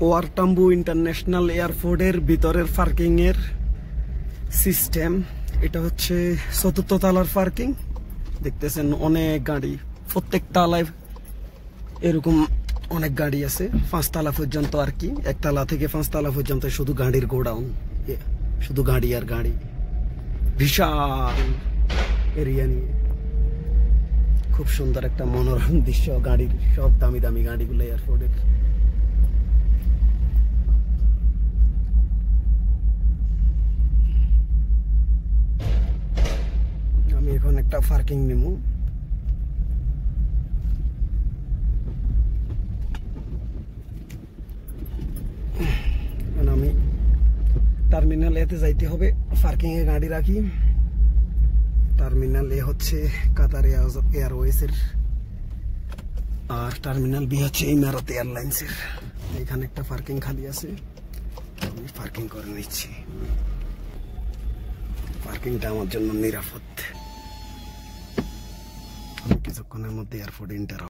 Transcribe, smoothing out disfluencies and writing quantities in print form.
War তাম্বু international এয়ারপোর্টের ভিতরের parking এর সিস্টেম। এটা হচ্ছে ৪র্থ তলার পার্কিং। দেখতেছেন অনেক গাড়ি, প্রত্যেক তালায় এরকম অনেক গাড়ি আছে। ৫ তলা পর্যন্ত আর কি, ১ তলা থেকে ৫ তলা পর্যন্ত শুধু গাড়ির গোডাউন, শুধু গাড়ি আর গাড়ি, বিশাল এরিয়া নিয়ে। খুব সুন্দর একটা মনোরম দৃশ্য। গাড়ির সব দামি দামি গাড়িগুলো এয়ারপোর্টের। আমি এখন একটা পার্কিং নেব। আমি টার্মিনাল এতে যাইতে হবে, পার্কিং এ গাড়ি রাখি। টার্মিনাল এ হচ্ছে কাতার এয়ারওয়েজ এর, আর টার্মিনাল বি হচ্ছে ইমারাত এয়ারলাইন্স এর। এখানে একটা পার্কিং খালি আছে, আমি পার্কিং করে নিচ্ছি। পার্কিংটা আমার জন্য নিরাপদ। আমি কিছুক্ষণের মধ্যে এয়ারপোর্টে এন্টার